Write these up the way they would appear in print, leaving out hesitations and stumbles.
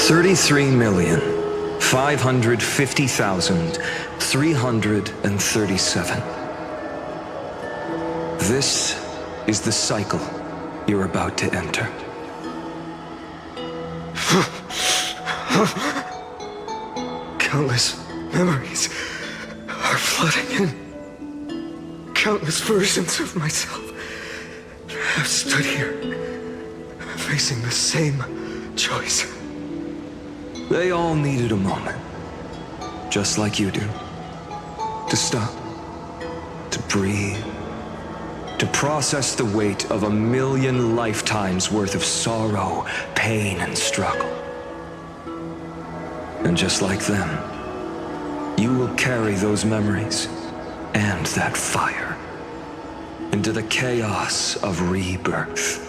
33,550,337. This is the cycle you're about to enter. Countless memories are flooding in. Countless versions of myself have stood here, facing the same choice. They all needed a moment, just like you do. To stop, to breathe, to process the weight of 1,000,000 lifetimes worth of sorrow, pain, and struggle. And just like them, you will carry those memories and that fire into the chaos of rebirth.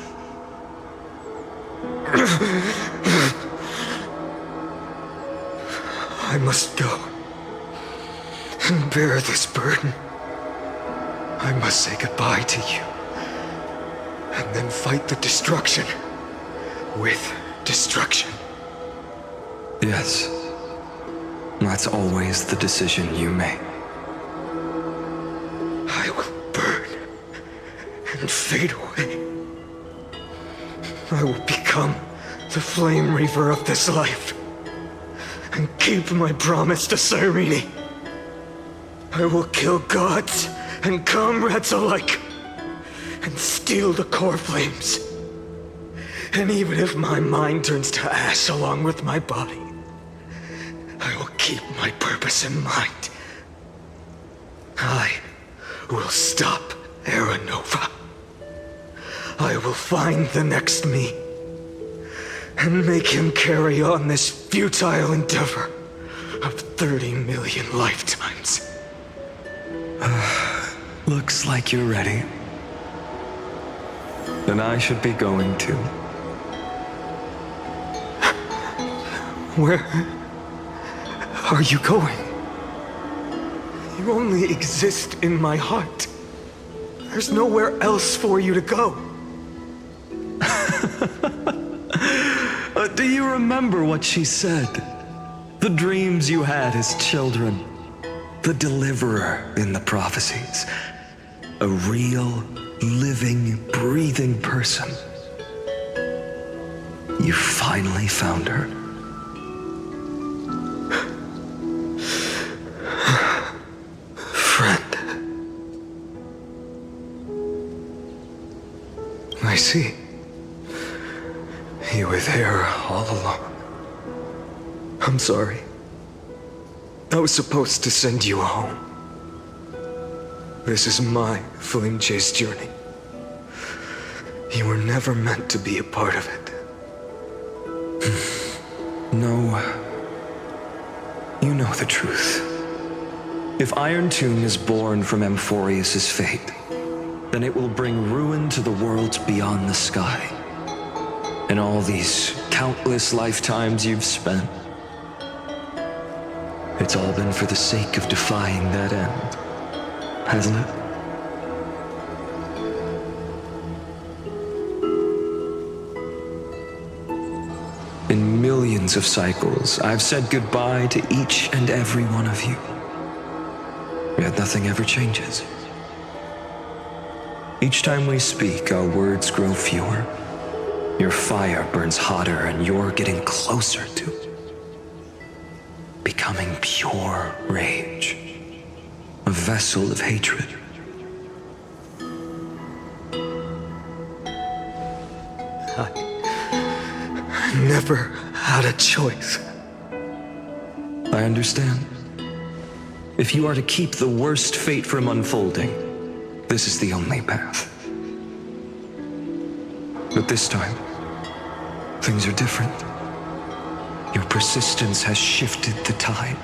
I must go and bear this burden. I must say goodbye to you, and then fight the destruction with destruction. Yes, that's always the decision you make. I will burn and fade away. I will become the flame reaver of this life and keep my promise to Cyrene. I will kill gods and comrades alike and steal the core flames. And even if my mind turns to ash along with my body, I will keep my purpose in mind. I will stop Era Nova. I will find the next me and make him carry on this futile endeavor of 30 million lifetimes. Looks like you're ready. Then I should be going too. Where are you going? You only exist in my heart. There's nowhere else for you to go. Do you remember what she said? The dreams you had as children. The deliverer in the prophecies. A real, living, breathing person. You finally found her. Friend. I see. You were there all along. I'm sorry. I was supposed to send you home. This is my flame chase journey. You were never meant to be a part of it. No. You know the truth. If Iron Tomb is born from Amphoreus' fate, then it will bring ruin to the worlds beyond the sky. And all these countless lifetimes you've spent, it's all been for the sake of defying that end, hasn't it? In millions of cycles, I've said goodbye to each and every one of you. Yet nothing ever changes. Each time we speak, our words grow fewer. Your fire burns hotter, and you're getting closer to becoming pure rage, a vessel of hatred. I never had a choice. I understand. If you are to keep the worst fate from unfolding, this is the only path. But this time, things are different. Your persistence has shifted the tide.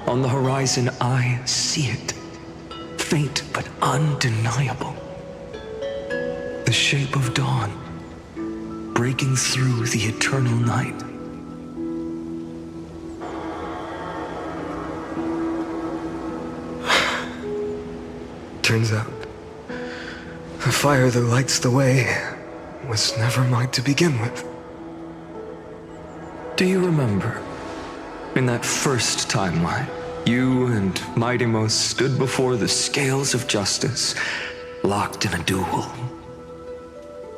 On the horizon, I see it. Faint but undeniable. The shape of dawn, breaking through the eternal night. Turns out, the fire that lights the way was never mine to begin with. Do you remember, in that first timeline, you and Mightymost stood before the scales of justice, locked in a duel?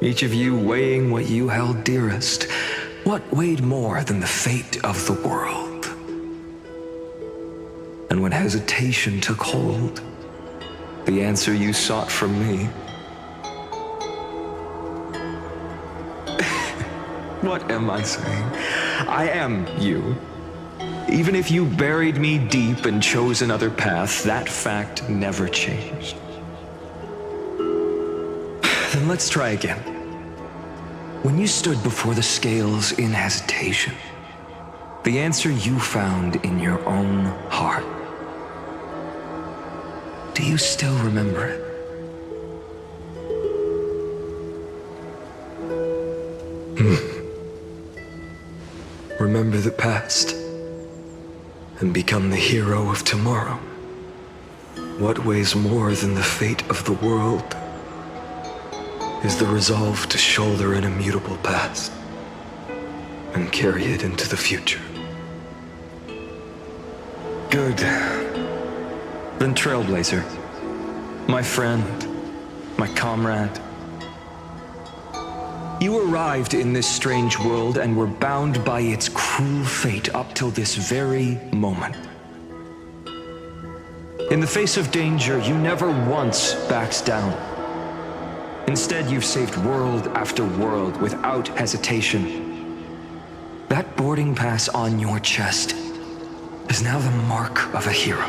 Each of you weighing what you held dearest. What weighed more than the fate of the world? And when hesitation took hold, the answer you sought from me. What am I saying? I am you. Even if you buried me deep and chose another path, that fact never changed. Then let's try again. When you stood before the scales in hesitation, the answer you found in your own heart. Do you still remember it? Remember the past and become the hero of tomorrow. What weighs more than the fate of the world is the resolve to shoulder an immutable past and carry it into the future. Good. Then Trailblazer, my friend, my comrade. You arrived in this strange world and were bound by its cruel fate up till this very moment. In the face of danger, you never once backed down. Instead, you've saved world after world without hesitation. That boarding pass on your chest is now the mark of a hero.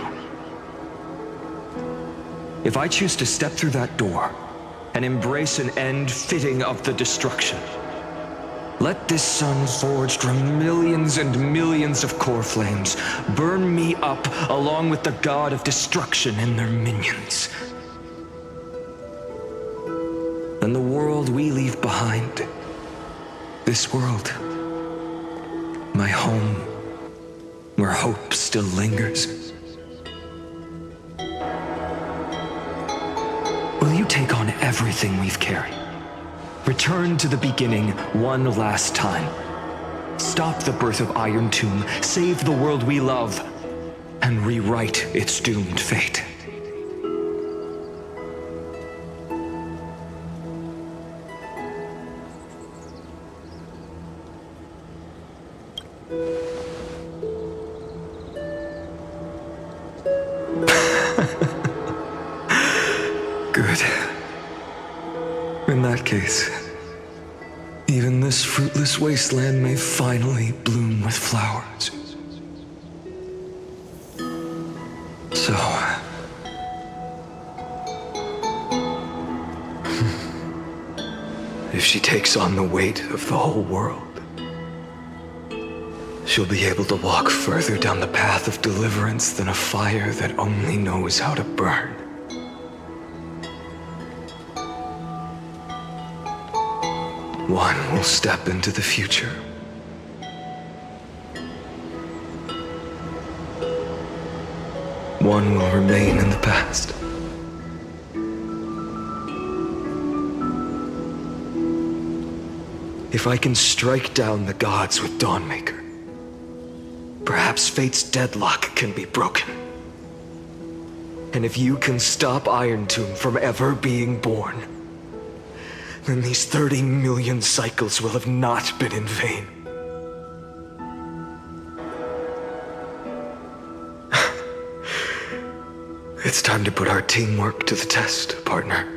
If I choose to step through that door and embrace an end fitting of the destruction, let this sun forged from millions and millions of core flames burn me up along with the god of destruction and their minions. Then the world we leave behind, this world, my home, where hope still lingers. Will you take on everything we've carried? Return to the beginning one last time. Stop the birth of Iron Tomb, save the world we love, and rewrite its doomed fate. Good. In that case, even this fruitless wasteland may finally bloom with flowers. So, if she takes on the weight of the whole world, she'll be able to walk further down the path of deliverance than a fire that only knows how to burn. One will step into the future. One will remain in the past. If I can strike down the gods with Dawnmaker, perhaps fate's deadlock can be broken. And if you can stop Iron Tomb from ever being born, then these 30 million cycles will have not been in vain. It's time to put our teamwork to the test, partner.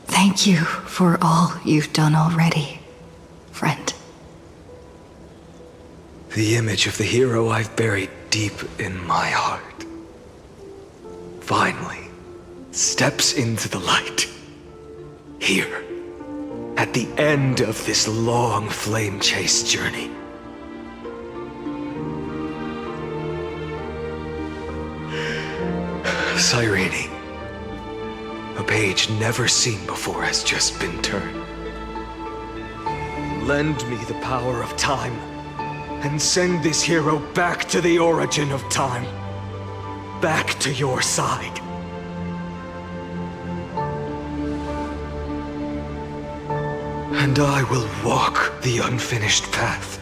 Thank you for all you've done already, friend. The image of the hero I've buried deep in my heart finally steps into the light. Here, at the end of this long flame chase journey. Cyrene. A page never seen before has just been turned. Lend me the power of time, and send this hero back to the origin of time. Back to your side. And I will walk the unfinished path,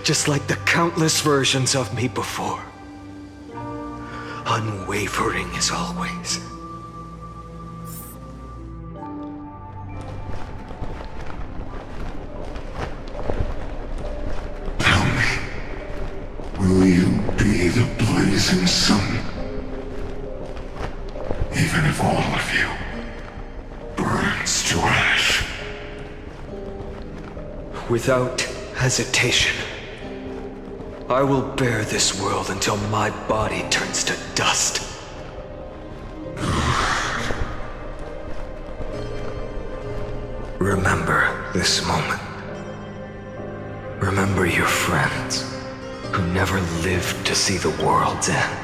just like the countless versions of me before. Unwavering as always. Tell me, will you be the blazing sun? Even if all of you burns to ash. Without hesitation, I will bear this world until my body turns to dust. Remember this moment. Remember your friends who never lived to see the world's end.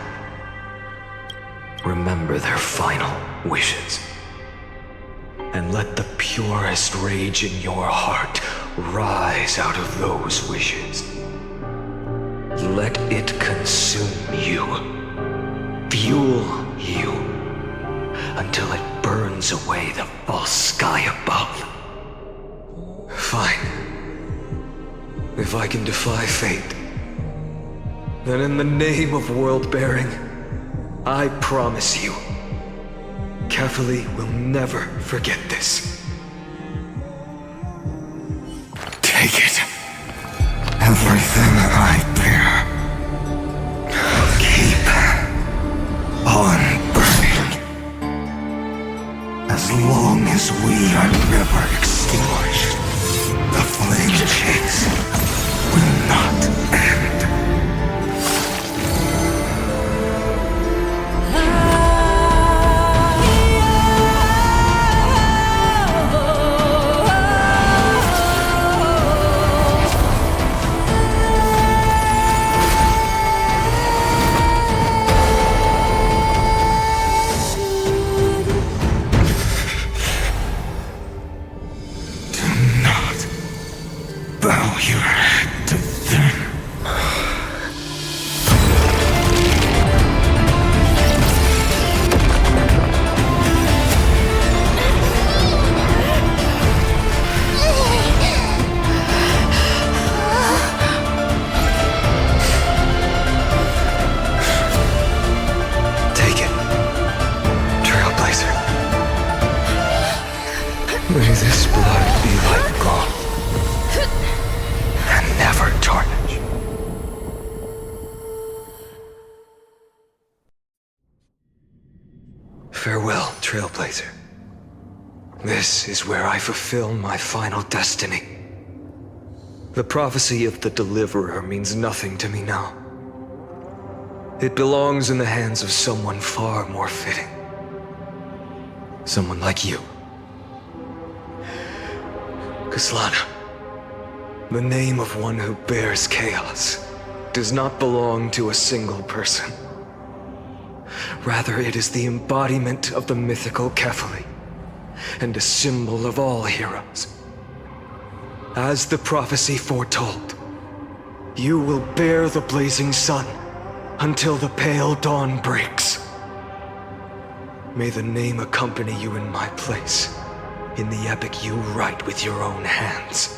Remember their final wishes. And let the purest rage in your heart rise out of those wishes. Let it consume you, fuel you, until it burns away the false sky above. Fine. If I can defy fate, then in the name of world-bearing, I promise you, Khaslana will never forget this. Take it. Everything I bear. Keep on burning. As long as we are never extinguished, the flame chase will not end. Bow your head to them. Take it, Trailblazer. May this blood be like gold. And never tarnish. Farewell, Trailblazer. This is where I fulfill my final destiny. The prophecy of the Deliverer means nothing to me now. It belongs in the hands of someone far more fitting. Someone like you. Khaslana. The name of one who bears chaos does not belong to a single person. Rather, it is the embodiment of the mythical Khaslana, and a symbol of all heroes. As the prophecy foretold, you will bear the blazing sun until the pale dawn breaks. May the name accompany you in my place, in the epic you write with your own hands.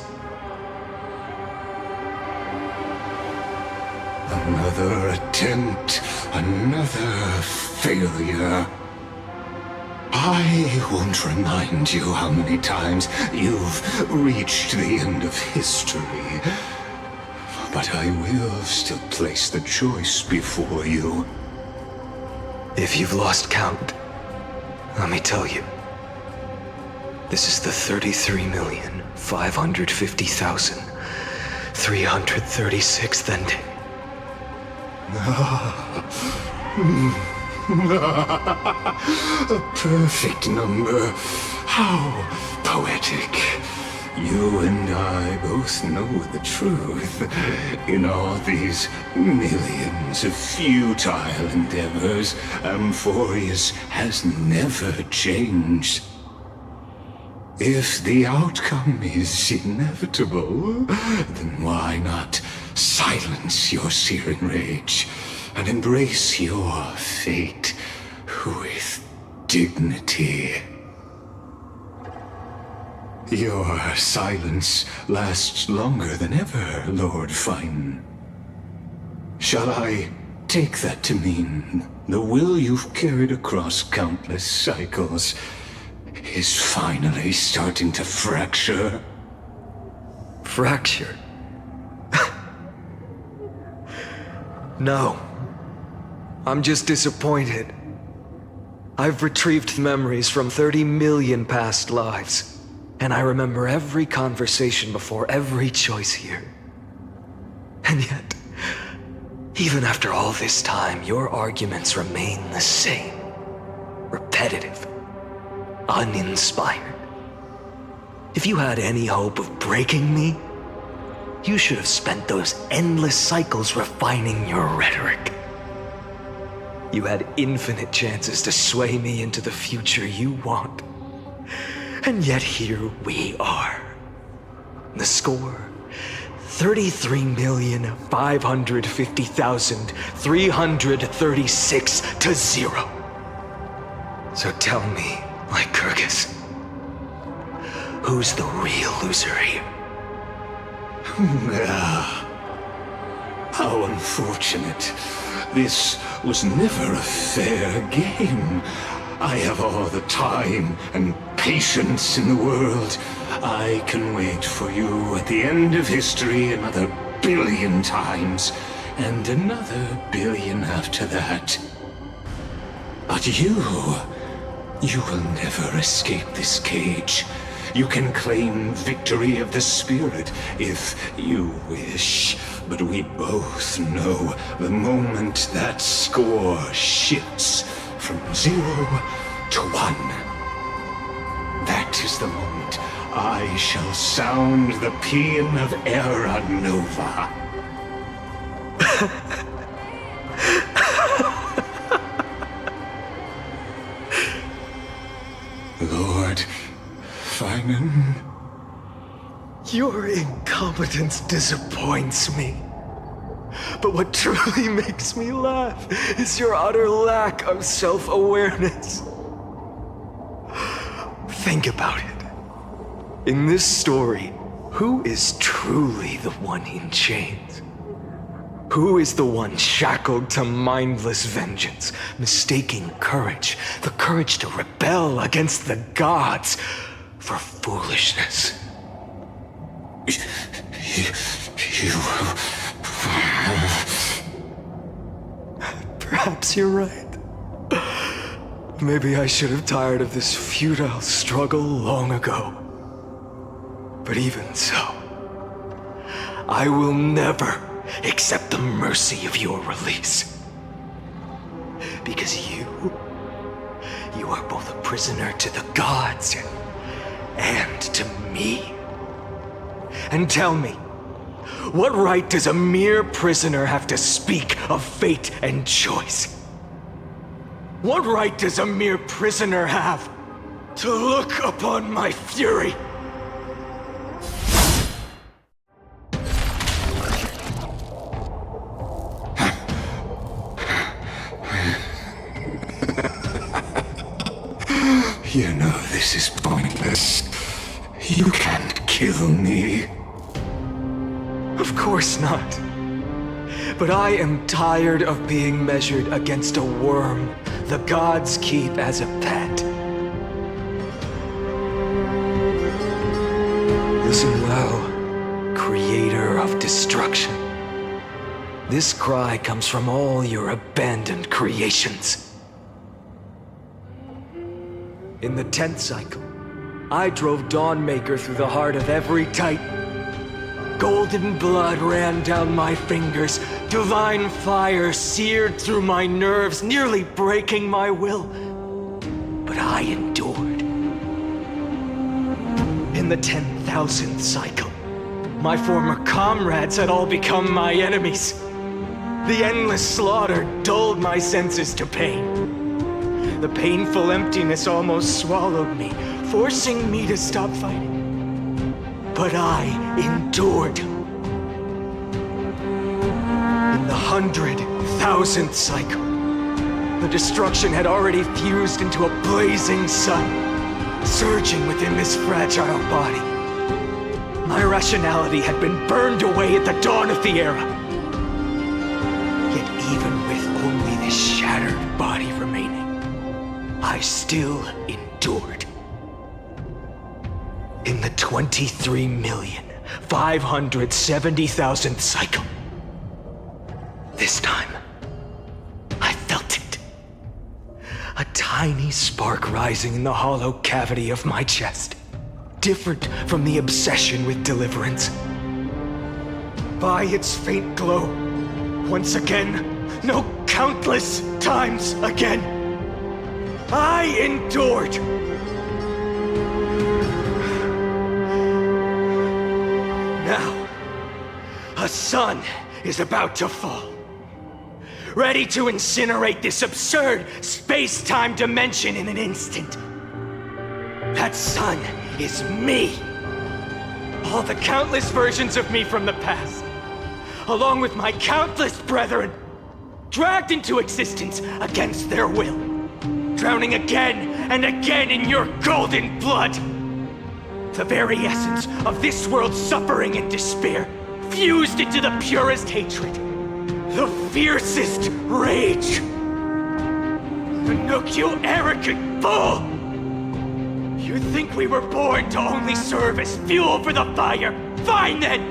Another attempt, another failure. I won't remind you how many times you've reached the end of history. But I will still place the choice before you. If you've lost count, let me tell you. This is the 33,550,336th ending. A perfect number. How poetic. You and I both know the truth. In all these millions of futile endeavors, Amphoreus has never changed. If the outcome is inevitable, then why not silence your Cyrene rage and embrace your fate with dignity? Your silence lasts longer than ever, Lord Phainon. Shall I take that to mean the will you've carried across countless cycles is finally starting to fracture? Fracture? No. I'm just disappointed. I've retrieved memories from 30 million past lives, and I remember every conversation before every choice here. And yet, even after all this time, your arguments remain the same. Repetitive. Uninspired. If you had any hope of breaking me, you should have spent those endless cycles refining your rhetoric. You had infinite chances to sway me into the future you want. And yet here we are. The score, 33,550,336 to 0. So tell me, Lygus, who's the real loser here? How unfortunate. This was never a fair game. I have all the time and patience in the world. I can wait for you at the end of history another billion times, and another billion after that. But you will never escape this cage. You can claim victory of the spirit if you wish, but we both know the moment that score shifts from 0 to 1. That is the moment I shall sound the paean of Era Nova. Lord Phainon? Your incompetence disappoints me. But what truly makes me laugh is your utter lack of self-awareness. Think about it. In this story, who is truly the one in chains? Who is the one shackled to mindless vengeance, mistaking courage, the courage to rebel against the gods, for foolishness? Perhaps you're right. Maybe I should have tired of this futile struggle long ago. But even so, I will never accept the mercy of your release. Because you are both a prisoner to the gods and to me. And tell me, what right does a mere prisoner have to speak of fate and choice? What right does a mere prisoner have to look upon my fury? You know this is pointless. You can't kill me. Of course not. But I am tired of being measured against a worm the gods keep as a pet. Listen well, creator of destruction. This cry comes from all your abandoned creations. In the 10th cycle, I drove Dawnmaker through the heart of every Titan. Golden blood ran down my fingers, divine fire seared through my nerves, nearly breaking my will. But I endured. In the 10,000th cycle. My former comrades had all become my enemies. The endless slaughter dulled my senses to pain. The painful emptiness almost swallowed me, forcing me to stop fighting. But I endured. In the 100,000th cycle, the destruction had already fused into a blazing sun, surging within this fragile body. My rationality had been burned away at the dawn of the era. Yet even with only this shattered body remaining, I still endured. In the 23,570,000th cycle, this time, I felt it. A tiny spark rising in the hollow cavity of my chest, different from the obsession with deliverance. By its faint glow, once again, no, countless times again, I endured. Now, a sun is about to fall, ready to incinerate this absurd space-time dimension in an instant. That sun is me. All the countless versions of me from the past, along with my countless brethren, dragged into existence against their will, drowning again and again in your golden blood. The very essence of this world's suffering and despair, fused into the purest hatred, the fiercest rage. Nanook, you arrogant fool! You think we were born to only serve as fuel for the fire? Fine then!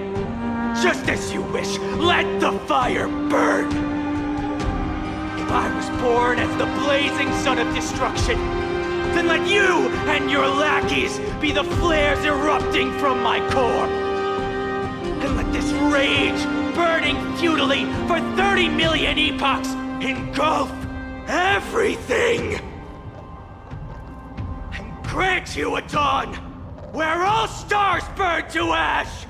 Just as you wish, let the fire burn! If I was born as the blazing sun of destruction, then let you and your lackeys be the flares erupting from my core. And let this rage, burning futilely for 30 million epochs, engulf everything! And grant you a dawn where all stars burn to ash!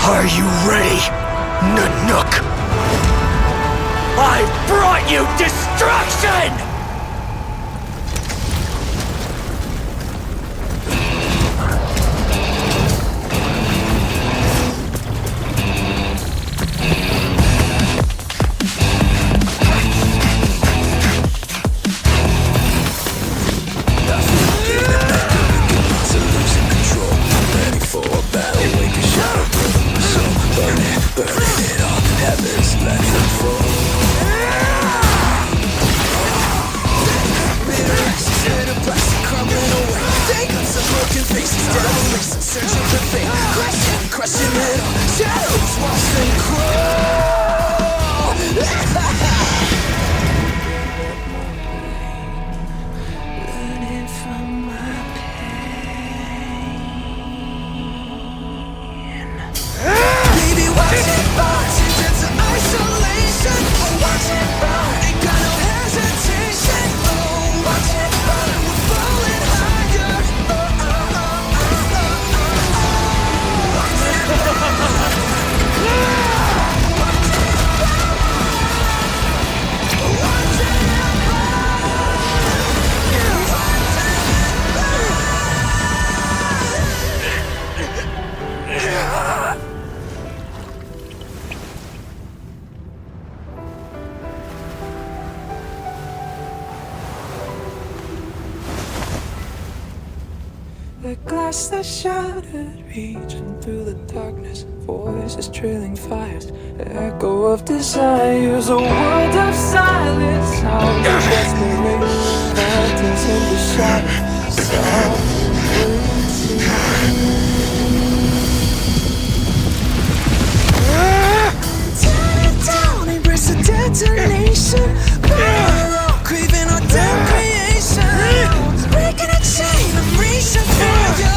Are you ready, Nanook? I brought you destruction! Burning it all, heavens let them fall. The glass that shattered, reaching through the darkness. Voices trailing fires, the echo of desires. A world of silence, sounds of desperation. Phantoms in the shadows, soft waiting. Tear it down, embrace the detonation. Burn out, craving our damn creation. Breaking a chain, I'm reaching for you.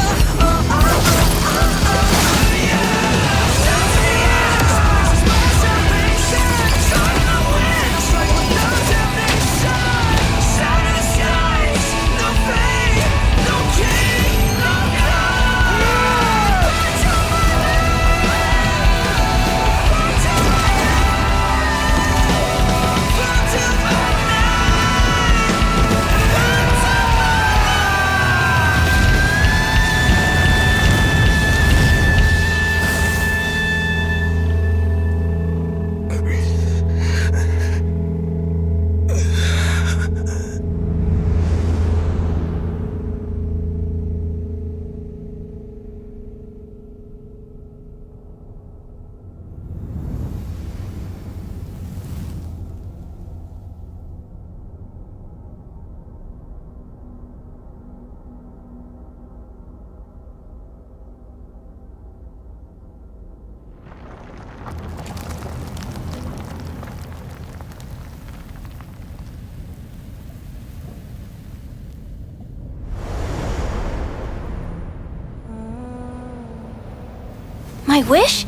My wish?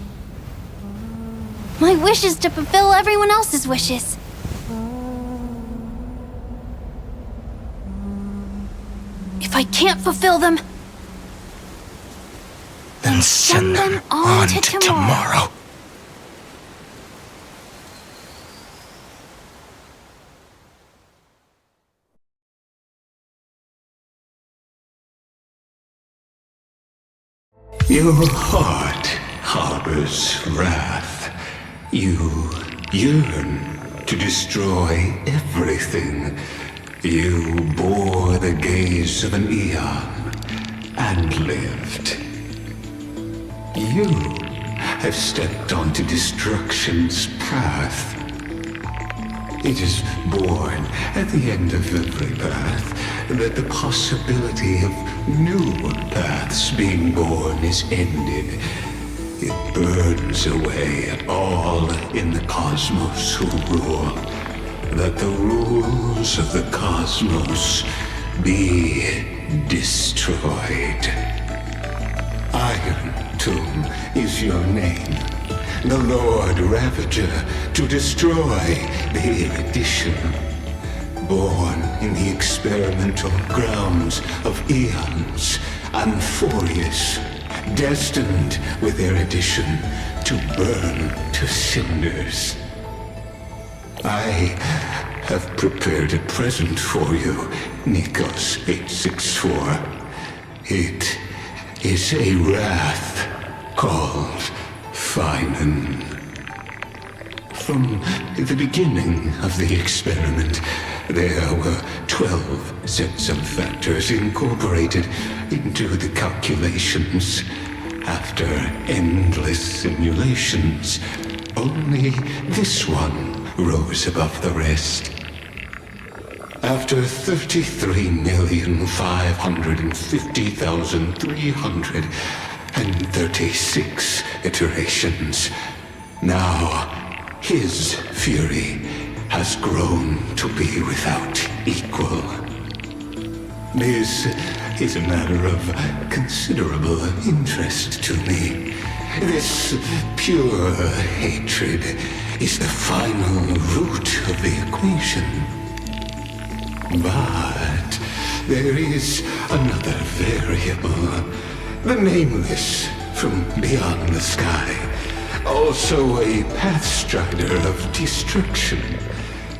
My wish is to fulfill everyone else's wishes. If I can't fulfill them, then send them on to tomorrow. Your heart harbors wrath. You yearn to destroy everything. You bore the gaze of an eon and lived. You have stepped onto destruction's path. It is born at the end of every path that the possibility of new paths being born is ended. It burns away at all in the cosmos who rule, that the rules of the cosmos be destroyed. Iron Tomb is your name, the Lord Ravager, to destroy the erudition. Born in the experimental grounds of eons, Amphoreus, destined with erudition to burn to cinders. I have prepared a present for you, Nikos 864. It is a wrath called Phainon. From the beginning of the experiment, there were 12 sets of factors incorporated into the calculations. After endless simulations, only this one rose above the rest. After 33,550,336 iterations, now his fury has grown to be without equal. This is a matter of considerable interest to me. This pure hatred is the final root of the equation. But there is another variable, the nameless from beyond the sky, also a pathstrider of destruction.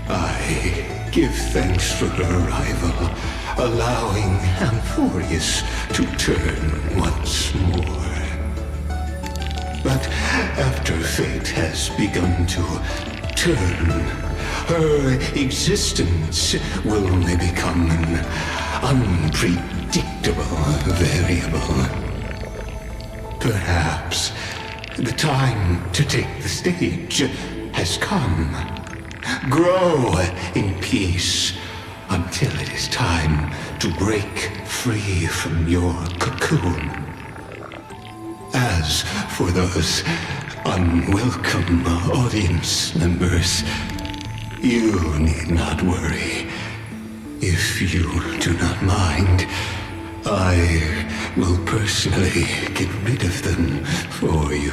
I give thanks for her arrival, allowing Amphoreus to turn once more. But after fate has begun to turn, her existence will only become an unpredictable unpredictable variable. Perhaps the time to take the stage has come. Grow in peace until it is time to break free from your cocoon. As for those unwelcome audience members, you need not worry. If you do not mind, I will personally get rid of them for you.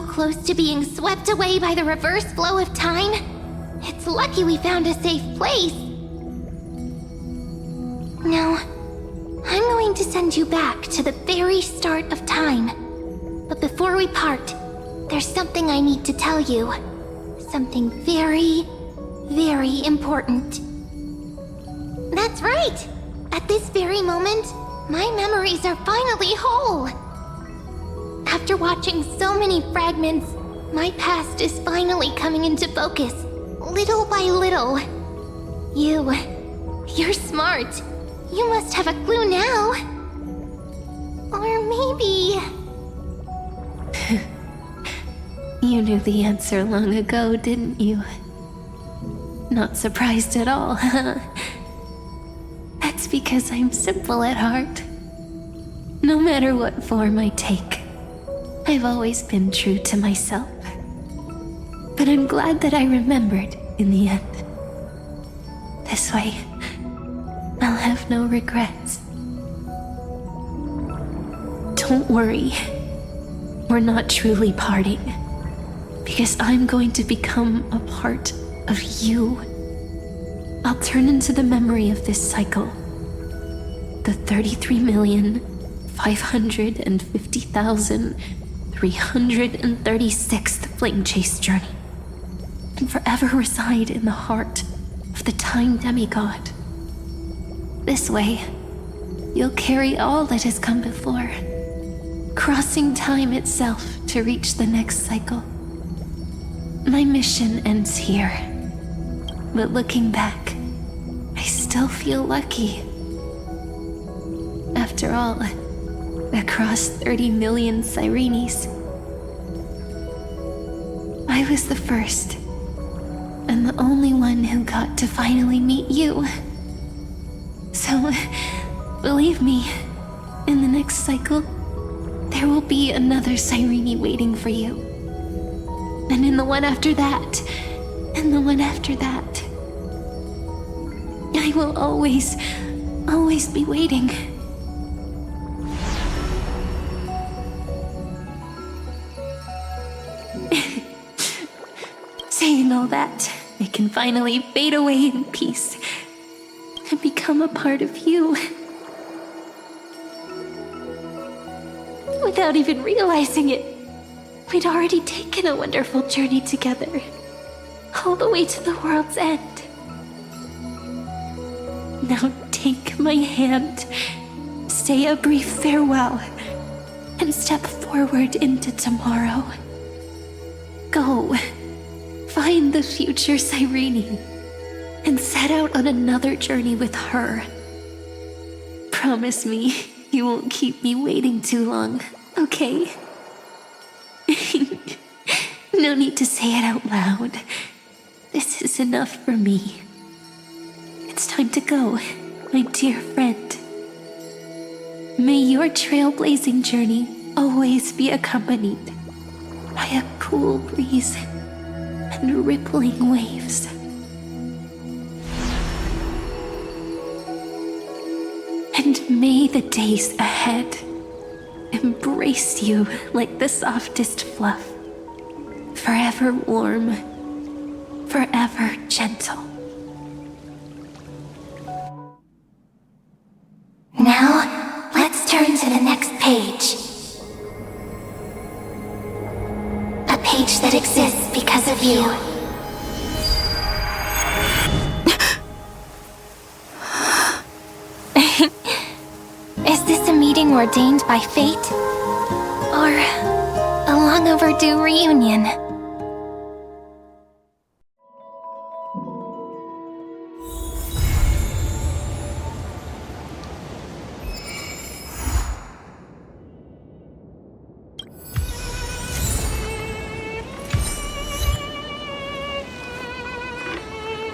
Close to being swept away by the reverse flow of time. It's lucky we found a safe place. Now, I'm going to send you back to the very start of time. But before we part, there's something I need to tell you. Something very, very important. That's right! At this very moment, my memories are finally whole. After watching so many fragments, my past is finally coming into focus, little by little. You're smart. You must have a clue now. Or maybe... You knew the answer long ago, didn't you? Not surprised at all, huh? That's because I'm simple at heart. No matter what form I take, I've always been true to myself. But I'm glad that I remembered in the end. This way, I'll have no regrets. Don't worry. We're not truly parting. Because I'm going to become a part of you. I'll turn into the memory of this cycle. The 33,550,336th Flame Chase journey. And forever reside in the heart of the Time Demigod. This way, you'll carry all that has come before, crossing time itself to reach the next cycle. My mission ends here, but looking back, I still feel lucky. After all, across 30 million Cyrenes, I was the first, and the only one who got to finally meet you. So, believe me, in the next cycle, there will be another Cyrene waiting for you. And in the one after that, and the one after that. I will always be waiting. Saying all that, I can finally fade away in peace and become a part of you. Without even realizing it, we'd already taken a wonderful journey together, all the way to the world's end. Now take my hand, say a brief farewell, and step forward into tomorrow. Go, find the future Cyrene, and set out on another journey with her. Promise me you won't keep me waiting too long, okay? No need to say it out loud. This is enough for me. It's time to go, my dear friend. May your trailblazing journey always be accompanied by a cool breeze and rippling waves. And may the days ahead embrace you like the softest fluff, forever warm, forever gentle. Now, let's turn to the next page. A page that exists because of you. Is this a meeting ordained by fate? Or a long overdue reunion?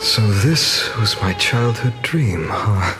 So this was my childhood dream, huh?